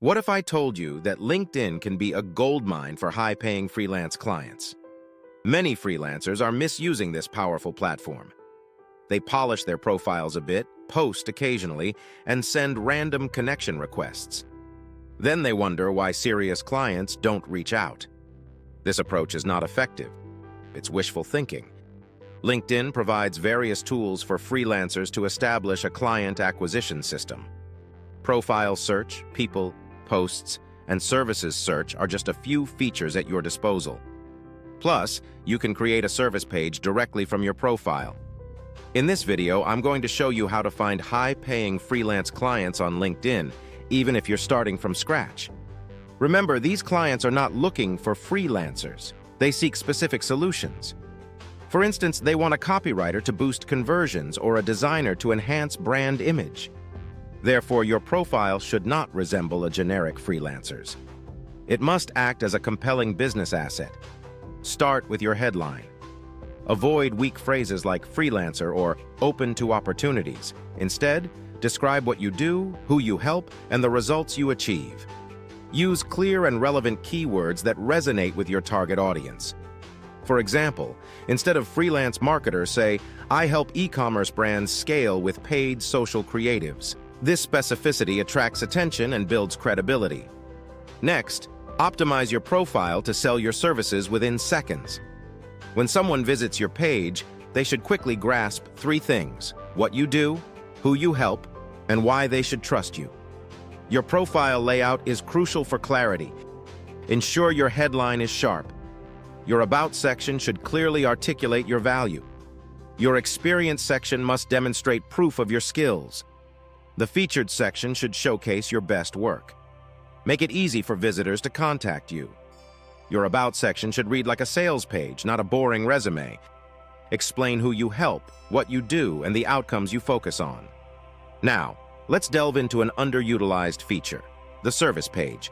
What if I told you that LinkedIn can be a goldmine for high-paying freelance clients? Many freelancers are misusing this powerful platform. They polish their profiles a bit, post occasionally, and send random connection requests. Then they wonder why serious clients don't reach out. This approach is not effective. It's wishful thinking. LinkedIn provides various tools for freelancers to establish a client acquisition system. Profile search, people, posts, and services search are just a few features at your disposal. Plus, you can create a service page directly from your profile. In this video, I'm going to show you how to find high-paying freelance clients on LinkedIn, even if you're starting from scratch. Remember, these clients are not looking for freelancers. They seek specific solutions. For instance, they want a copywriter to boost conversions or a designer to enhance brand image. Therefore, your profile should not resemble a generic freelancer's. It must act as a compelling business asset. Start with your headline. Avoid weak phrases like freelancer or open to opportunities. Instead, describe what you do, who you help, and the results you achieve. Use clear and relevant keywords that resonate with your target audience. For example, instead of freelance marketer, say, I help e-commerce brands scale with paid social creatives. This specificity attracts attention and builds credibility. Next, optimize your profile to sell your services within seconds. When someone visits your page, they should quickly grasp three things: what you do, who you help, and why they should trust you. Your profile layout is crucial for clarity. Ensure your headline is sharp. Your About section should clearly articulate your value. Your Experience section must demonstrate proof of your skills. The Featured section should showcase your best work. Make it easy for visitors to contact you. Your About section should read like a sales page, not a boring resume. Explain who you help, what you do, and the outcomes you focus on. Now, let's delve into an underutilized feature, the service page.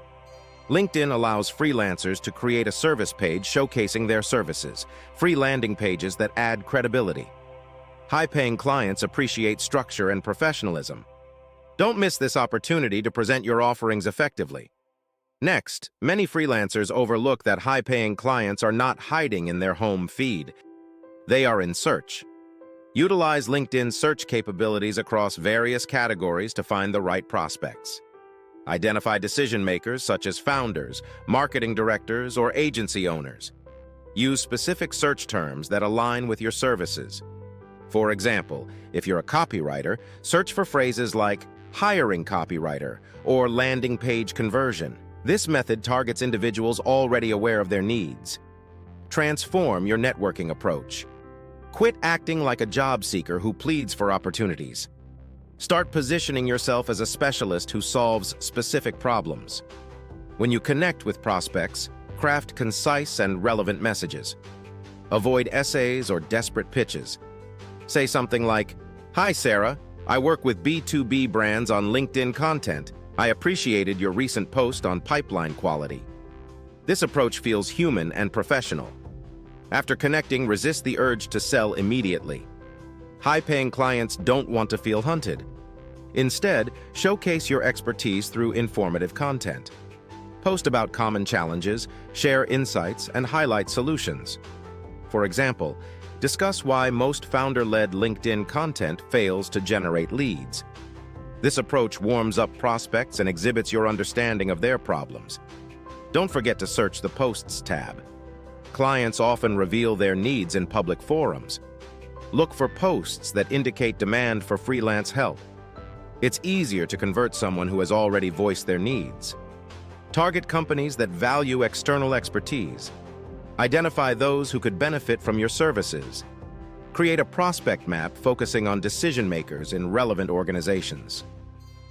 LinkedIn allows freelancers to create a service page showcasing their services, free landing pages that add credibility. High-paying clients appreciate structure and professionalism. Don't miss this opportunity to present your offerings effectively. Next, many freelancers overlook that high-paying clients are not hiding in their home feed. They are in search. Utilize LinkedIn's search capabilities across various categories to find the right prospects. Identify decision-makers such as founders, marketing directors, or agency owners. Use specific search terms that align with your services. For example, if you're a copywriter, search for phrases like hiring copywriter or landing page conversion. This method targets individuals already aware of their needs. Transform your networking approach. Quit acting like a job seeker who pleads for opportunities. Start positioning yourself as a specialist who solves specific problems. When you connect with prospects, craft concise and relevant messages. Avoid essays or desperate pitches. Say something like, Hi Sarah, I work with B2B brands on LinkedIn content. I appreciated your recent post on pipeline quality. This approach feels human and professional. After connecting, resist the urge to sell immediately. High-paying clients don't want to feel hunted. Instead, showcase your expertise through informative content. Post about common challenges, share insights, and highlight solutions. For example, discuss why most founder-led LinkedIn content fails to generate leads. This approach warms up prospects and exhibits your understanding of their problems. Don't forget to search the Posts tab. Clients often reveal their needs in public forums. Look for posts that indicate demand for freelance help. It's easier to convert someone who has already voiced their needs. Target companies that value external expertise. Identify those who could benefit from your services. Create a prospect map focusing on decision-makers in relevant organizations.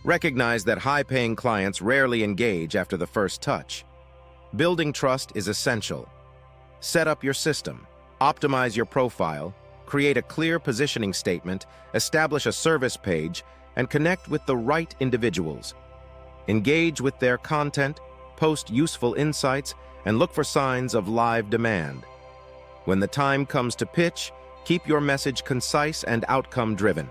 Recognize that high-paying clients rarely engage after the first touch. Building trust is essential. Set up your system, optimize your profile, create a clear positioning statement, establish a service page, and connect with the right individuals. Engage with their content, post useful insights, and look for signs of live demand. When the time comes to pitch, keep your message concise and outcome-driven.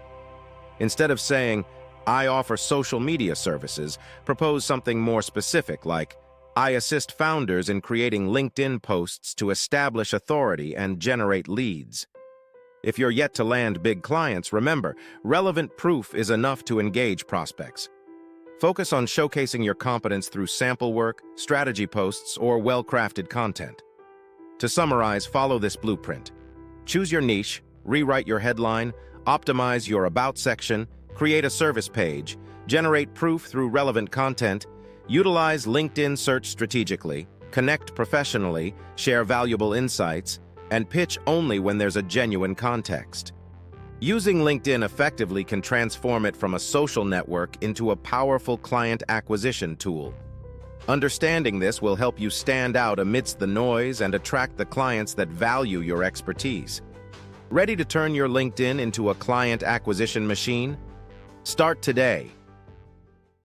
Instead of saying, I offer social media services, propose something more specific like, I assist founders in creating LinkedIn posts to establish authority and generate leads. If you're yet to land big clients, remember, relevant proof is enough to engage prospects. Focus on showcasing your competence through sample work, strategy posts, or well-crafted content. To summarize, follow this blueprint. Choose your niche, rewrite your headline, optimize your About section, create a service page, generate proof through relevant content, utilize LinkedIn search strategically, connect professionally, share valuable insights, and pitch only when there's a genuine context. Using LinkedIn effectively can transform it from a social network into a powerful client acquisition tool. Understanding this will help you stand out amidst the noise and attract the clients that value your expertise. Ready to turn your LinkedIn into a client acquisition machine? Start today.